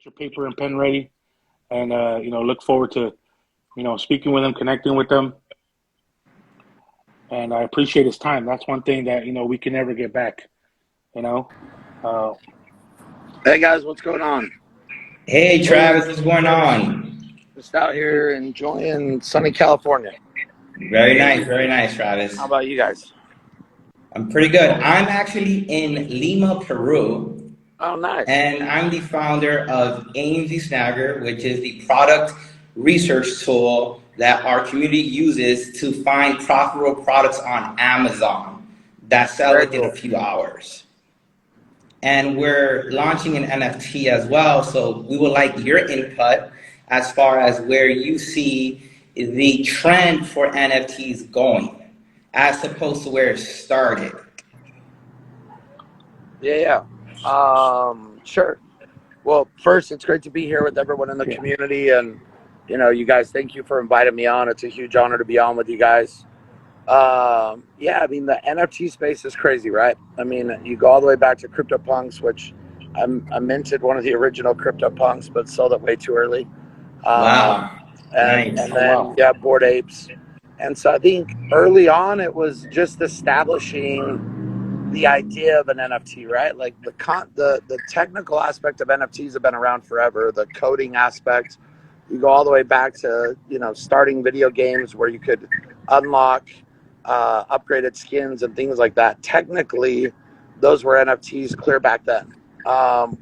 get your paper and pen ready, and look forward to speaking with him, connecting with them, and I appreciate his time. That's one thing that we can never get back. You know. Uh, Hey guys, what's going on? Hey Travis, what's going on? Just out here enjoying sunny California. Very nice, Travis. How about you guys? I'm pretty good. I'm actually in Lima, Peru, Oh, nice. and I'm the founder of AMZ Snagger, which is the product research tool that our community uses to find profitable products on Amazon that sell Very within a cool. few hours. And we're launching an NFT as well, so we would like your input as far as where you see the trend for NFTs going, as opposed to where it started. Yeah. Sure. Well, first, it's great to be here with everyone in the community, and you guys, thank you for inviting me on. It's a huge honor to be on with you guys. I mean, the NFT space is crazy, right? I mean, you go all the way back to CryptoPunks, which I minted one of the original CryptoPunks, but sold it way too early. Wow. And Nice. then you have Bored Apes. And so I think early on it was just establishing the idea of an NFT, right? Like the technical aspect of NFTs have been around forever. The coding aspect, you go all the way back to starting video games where you could unlock upgraded skins and things like that. Technically, those were NFTs clear back then.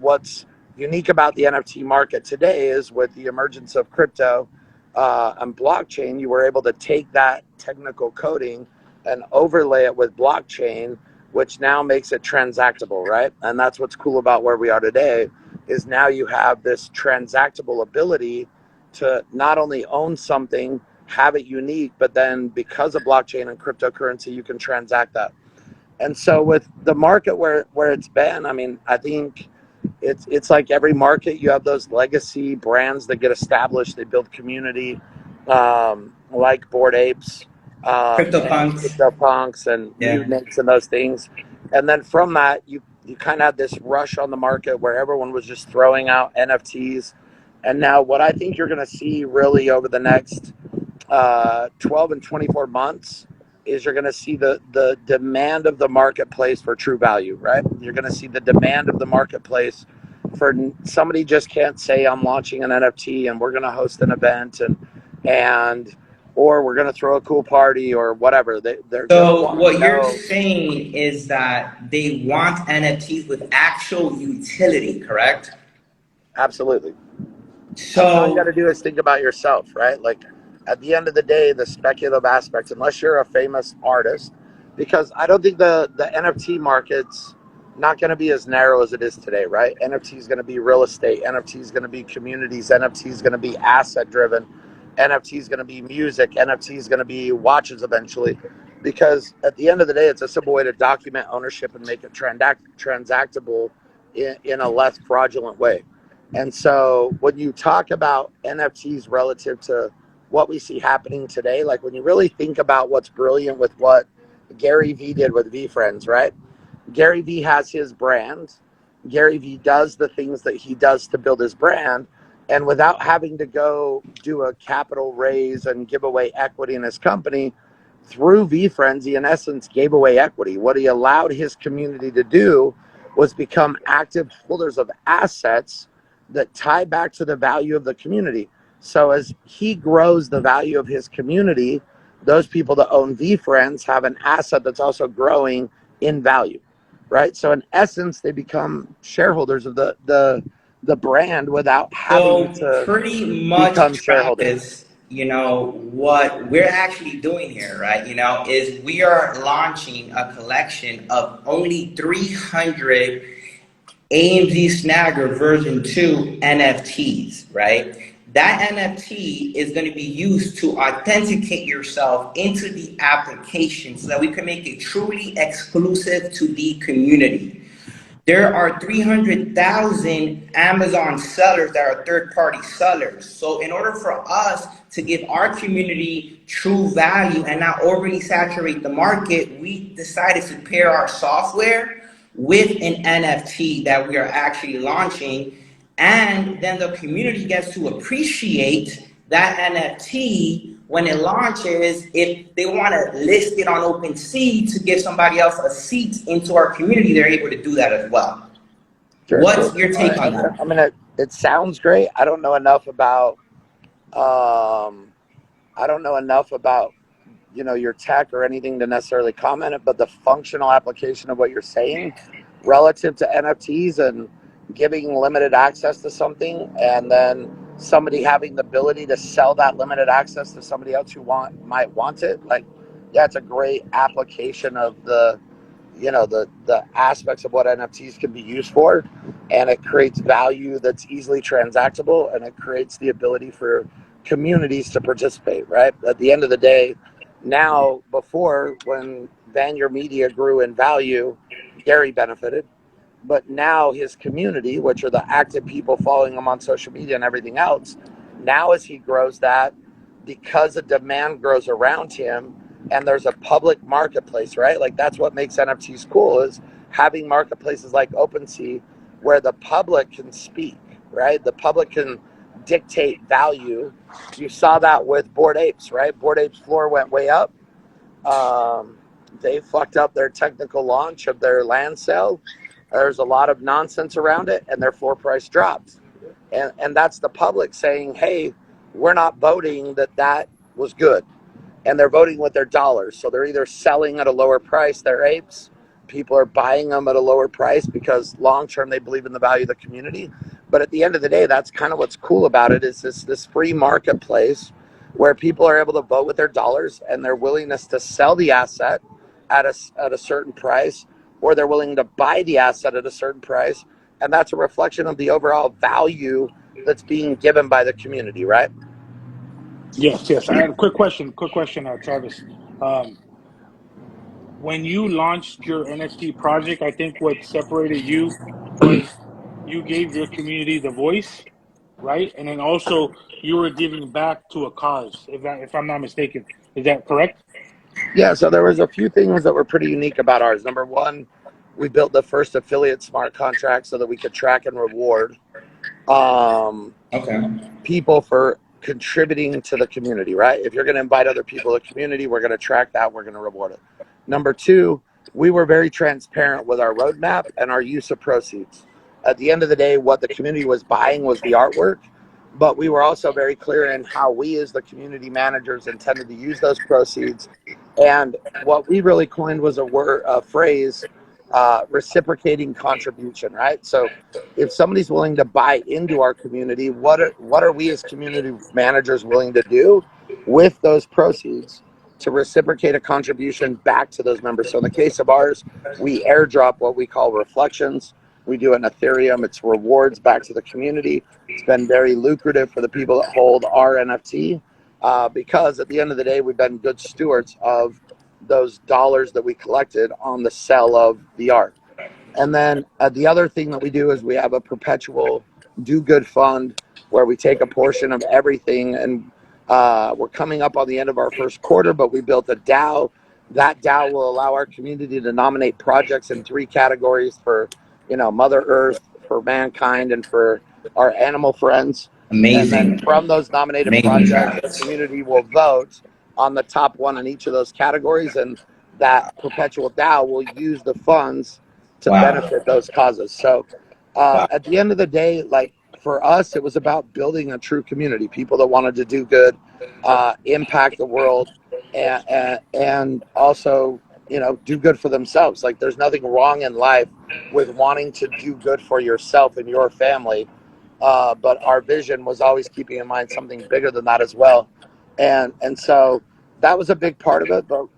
What's unique about the NFT market today is with the emergence of crypto and blockchain, you were able to take that technical coding and overlay it with blockchain, which now makes it transactable, right? And that's what's cool about where we are today, is now you have this transactable ability to not only own something, have it unique, but then because of blockchain and cryptocurrency, you can transact that. And so with the market where it's been, I mean, I think it's like every market, you have those legacy brands that get established, they build community, like Bored Apes, CryptoPunks and Mutants and those things. And then from that, you kind of had this rush on the market where everyone was just throwing out NFTs. And now what I think you're going to see really over the next 12 and 24 months is you're going to see the demand of the marketplace for true value, right? You're going to see the demand of the marketplace for somebody just can't say I'm launching an NFT and we're going to host an event and or we're going to throw a cool party or whatever. So what you're saying is that they want NFTs with actual utility, correct? Absolutely. So all you got to do is think about yourself, right? Like at the end of the day, the speculative aspects, unless you're a famous artist, because I don't think the NFT market's not going to be as narrow as it is today, right? NFT is going to be real estate. NFT is going to be communities. NFT is going to be asset driven. NFT is going to be music. NFT is going to be watches eventually, because at the end of the day, it's a simple way to document ownership and make it transactable in a less fraudulent way. And so when you talk about NFTs relative to what we see happening today, like when you really think about what's brilliant with what Gary Vee did with VeeFriends, right? Gary Vee has his brand. Gary Vee does the things that he does to build his brand. And without having to go do a capital raise and give away equity in his company, through VeeFriends, he in essence gave away equity. What he allowed his community to do was become active holders of assets that tie back to the value of the community. So as he grows the value of his community, those people that own VeeFriends have an asset that's also growing in value, right? So in essence, they become shareholders of the brand without having to pretty much become shareholders. What we're actually doing here, right, is we are launching a collection of only 300 AMZ Snagger version 2 NFTs, right? That NFT is going to be used to authenticate yourself into the application so that we can make it truly exclusive to the community. There are 300,000 Amazon sellers that are third-party sellers. So in order for us to give our community true value and not overly saturate the market, we decided to pair our software with an NFT that we are actually launching. And then the community gets to appreciate that NFT when it launches. If they want to list it on OpenSea to give somebody else a seat into our community, they're able to do that as well. Sure. What's your take on that? I mean, it sounds great. I don't know enough about your tech or anything to necessarily comment it, but the functional application of what you're saying relative to NFTs and giving limited access to something, and then somebody having the ability to sell that limited access to somebody else who might want it. Like, yeah, it's a great application of the aspects of what NFTs can be used for, and it creates value that's easily transactable, and it creates the ability for communities to participate, right? At the end of the day, now, before, when Vanyar Media grew in value, Gary benefited, but now his community, which are the active people following him on social media and everything else, now as he grows that, because the demand grows around him and there's a public marketplace, right? Like, that's what makes NFTs cool, is having marketplaces like OpenSea where the public can speak, right? The public can dictate value. You saw that with Bored Apes, right? Bored Apes floor went way up. They fucked up their technical launch of their land sale. There's a lot of nonsense around it, and their floor price dropped. And that's the public saying, hey, we're not voting that was good. And they're voting with their dollars. So they're either selling at a lower price their apes, people are buying them at a lower price because long term they believe in the value of the community. But at the end of the day, that's kind of what's cool about it, is this free marketplace where people are able to vote with their dollars and their willingness to sell the asset at a certain price, or they're willing to buy the asset at a certain price. And that's a reflection of the overall value that's being given by the community, right? Yes. I have a quick question, Travis. Um, when you launched your NFT project, I think what separated you was you gave your community the voice, right? And then also you were giving back to a cause, if I'm not mistaken. Is that correct? Yeah, so there was a few things that were pretty unique about ours. Number one, we built the first affiliate smart contract so that we could track and reward Okay. people for contributing to the community, right? If you're going to invite other people to the community, we're going to track that, we're going to reward it. Number two, we were very transparent with our roadmap and our use of proceeds. At the end of the day, what the community was buying was the artwork, but we were also very clear in how we as the community managers intended to use those proceeds. And what we really coined was a phrase, reciprocating contribution, right? So if somebody's willing to buy into our community, what are we as community managers willing to do with those proceeds to reciprocate a contribution back to those members? So in the case of ours, we airdrop what we call reflections. We do it in Ethereum. It's rewards back to the community. It's been very lucrative for the people that hold our NFT, because at the end of the day, we've been good stewards of those dollars that we collected on the sale of the art. And then the other thing that we do is we have a perpetual do good fund where we take a portion of everything. And we're coming up on the end of our first quarter, but we built a DAO. That DAO will allow our community to nominate projects in 3 categories for, Mother Earth, for mankind, and for our animal friends. And then Amazing. from those nominated Amazing, projects, the Travis. community will vote on the top one in each of those categories. And that perpetual DAO will use the funds to Wow. benefit those causes. So Wow. at the end of the day, like, for us, it was about building a true community, people that wanted to do good, impact the world, and also, do good for themselves. Like, there's nothing wrong in life with wanting to do good for yourself and your family. But our vision was always keeping in mind something bigger than that as well. And so that was a big part of it. But,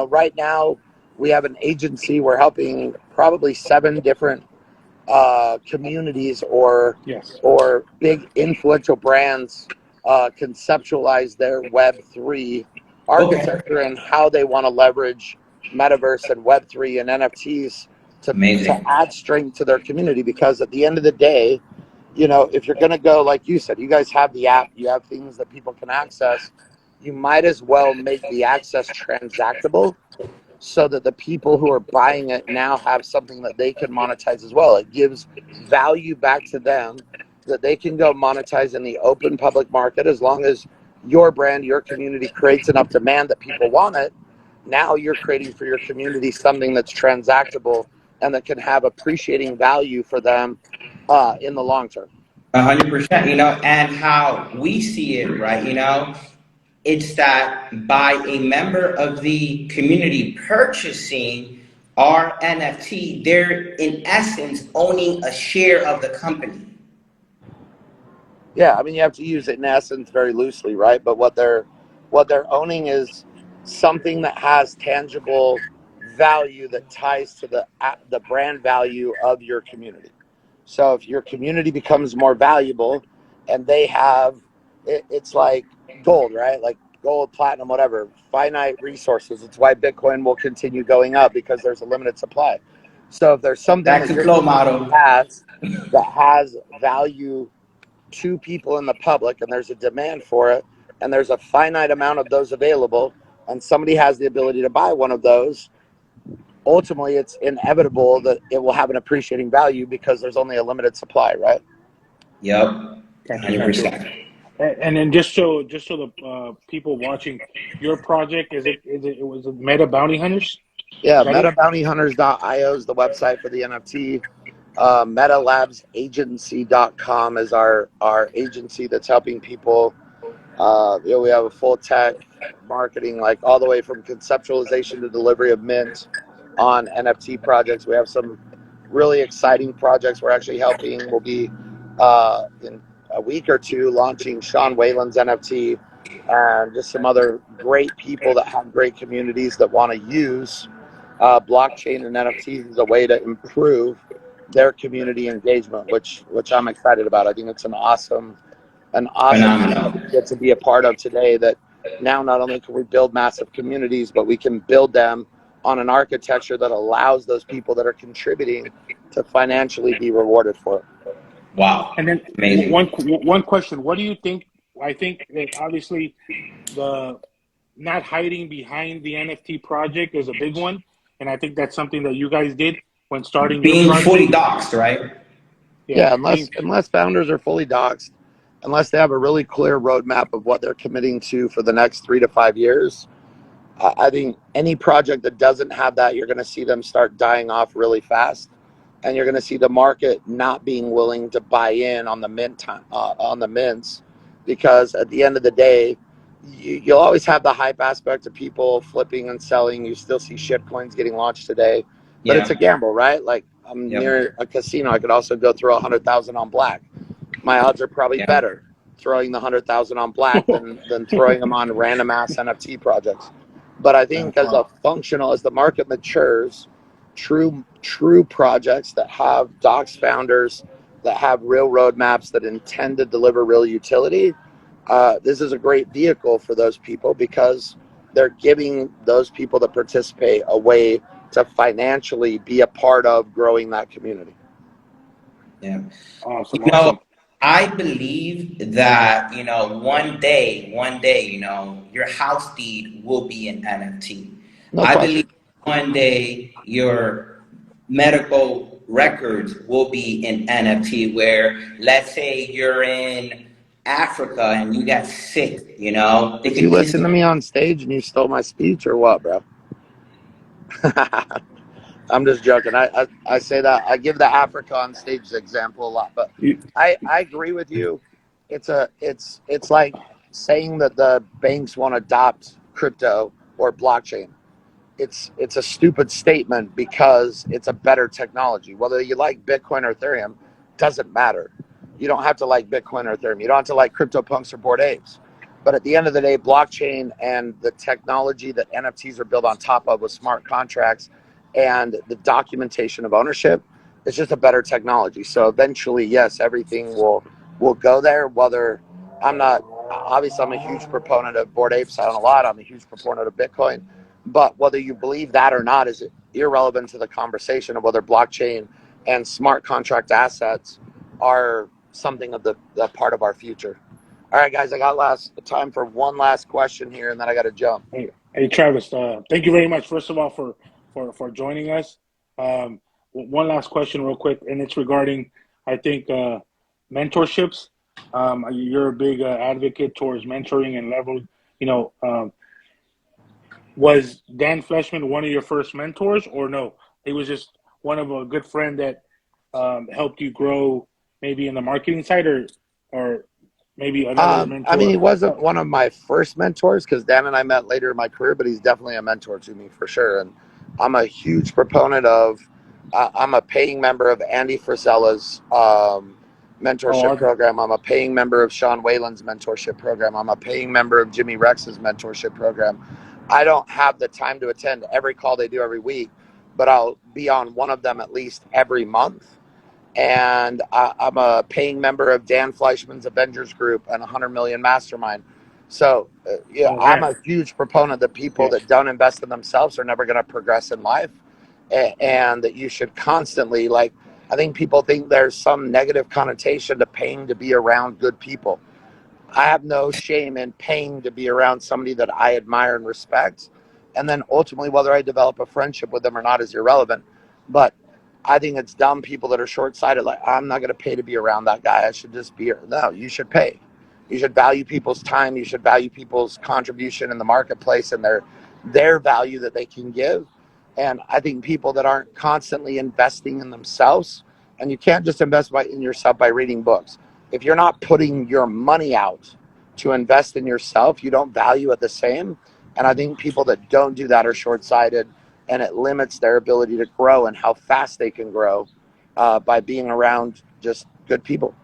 right now we have an agency. We're helping probably 7 different communities Yes. or big influential brands conceptualize their Web3 Okay. architecture and how they want to leverage metaverse and Web3 and NFTs to Amazing. add strength to their community. Because at the end of the day, if you're going to go, like you said, you guys have the app, you have things that people can access, you might as well make the access transactable so that the people who are buying it now have something that they can monetize as well. It gives value back to them that they can go monetize in the open public market as long as your brand, your community creates enough demand that people want it. Now you're creating for your community something that's transactable and that can have appreciating value for them in the long term. 100%, and how we see it, right? It's that by a member of the community purchasing our NFT, they're in essence owning a share of the company. Yeah, I mean you have to use it in essence very loosely, right? But what they're owning is something that has tangible value that ties to the brand value of your community. So if your community becomes more valuable and they have it's like gold, right? Like gold, platinum, whatever, finite resources. It's why Bitcoin will continue going up because there's a limited supply. So if there's something Back that to your flow community model. has that has value to people in the public and there's a demand for it and there's a finite amount of those available and somebody has the ability to buy one of those, ultimately it's inevitable that it will have an appreciating value because there's only a limited supply, right? Yep, Got you, got you. 100%. And then just so the people watching, your project it was Meta Bounty Hunters? Yeah, Is that it? metabountyhunters.io is the website for the NFT. Metalabsagency.com is our agency that's helping people. We have a full tech marketing, like all the way from conceptualization to delivery of mint on NFT projects. We have some really exciting projects we're actually helping. We'll be in a week or two launching Sean Whalen's NFT and just some other great people that have great communities that want to use blockchain and NFTs as a way to improve their community engagement, which I'm excited about. I think it's an awesome thing that Phenomenal. we get to be a part of today. That now not only can we build massive communities, but we can build them on an architecture that allows those people that are contributing to financially be rewarded for it. Wow. And then Amazing. one question: what do you think? I think that obviously the not hiding behind the NFT project is a big one, and I think that's something that you guys did when starting your Being fully project. doxxed, right? Yeah, Yeah, being unless founders are fully doxxed, unless they have a really clear roadmap of what they're committing to for the next 3 to 5 years, I think any project that doesn't have that, you're going to see them start dying off really fast, and you're going to see the market not being willing to buy in on the on the mints, because at the end of the day, you'll always have the hype aspect of people flipping and selling. You still see shit coins getting launched today, but it's a Yeah. gamble, right? Like I'm Yep. near a casino, I could also go throw 100,000 on black. My odds are probably Yep. better throwing the 100,000 on black than throwing them on random ass NFT projects. But I think as a functional, as the market matures, true projects that have docs founders that have real roadmaps that intend to deliver real utility, this is a great vehicle for those people because they're giving those people that participate a way to financially be a part of growing that community. Yeah. awesome, You know, awesome. I believe that, one day, your house deed will be an NFT. No I believe question. one day your medical records will be an NFT where, let's say you're in Africa and you got sick, they Did you could listen to instantly. me on stage and you stole my speech or what, bro? I'm just joking. I say that I give the Africa on stage example a lot, but You, I agree with you. It's like saying that the banks want to adopt crypto or blockchain. It's a stupid statement because it's a better technology. Whether you like Bitcoin or Ethereum doesn't matter. You don't have to like Bitcoin or Ethereum. You don't have to like CryptoPunks or Bored Apes. But at the end of the day, blockchain and the technology that NFTs are built on top of with smart contracts and the documentation of ownership is just a better technology. So eventually, yes, everything will go there. Whether I'm not obviously I'm a huge proponent of Bored Apes. I own a lot. I'm a huge proponent of Bitcoin. But whether you believe that or not is irrelevant to the conversation of whether blockchain and smart contract assets are something of the part of our future. All right, guys, I got last time for one last question here, and then I got to jump. hey, Travis, thank you very much. First of all, for joining us. One last question, real quick, and it's regarding. I think mentorships. You're a big advocate towards mentoring and level. You know, was Dan Fleshman one of your first mentors, or no? He was just one of a good friend that helped you grow, maybe in the marketing side, or maybe another I mean, mentor. he wasn't one of my first mentors because Dan and I met later in my career, but he's definitely a mentor to me for sure. And I'm a huge proponent of. I'm a paying member of Andy Frisella's Oh, mentorship program. I'm a paying member of Sean Whalen's mentorship program. I'm a paying member of Jimmy Rex's mentorship program. I don't have the time to attend every call they do every week, but I'll be on one of them at least every month. And I'm a paying member of Dan Fleischman's Avengers Group and 100 Million Mastermind. So, yeah, oh I'm man, a huge proponent that people yeah. that don't invest in themselves are never going to progress in life, and that you should constantly, like, I think people think there's some negative connotation to paying to be around good people. I have no shame in paying to be around somebody that I admire and respect. And then ultimately, whether I develop a friendship with them or not is irrelevant. But I think it's dumb people that are short sighted, like, I'm not going to pay to be around that guy. I should just be here. No, you should pay. You should value people's time. You should value people's contribution in the marketplace and their value that they can give. And I think people that aren't constantly investing in themselves, and you can't just invest in yourself by reading books. If you're not putting your money out to invest in yourself, you don't value it the same. And I think people that don't do that are short-sighted, and it limits their ability to grow and how fast they can grow by being around just good people.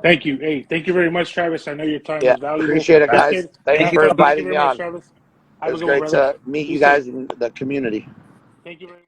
Thank you. Hey, thank you very much, Travis. I know your time Yeah, is valuable. appreciate it, Hey, guys. kid. Thank you Thank you for so much. Thank you inviting very me much, on. Travis. It Have a was good one, great brother. to meet Be you safe. guys in the community. Thank you very much.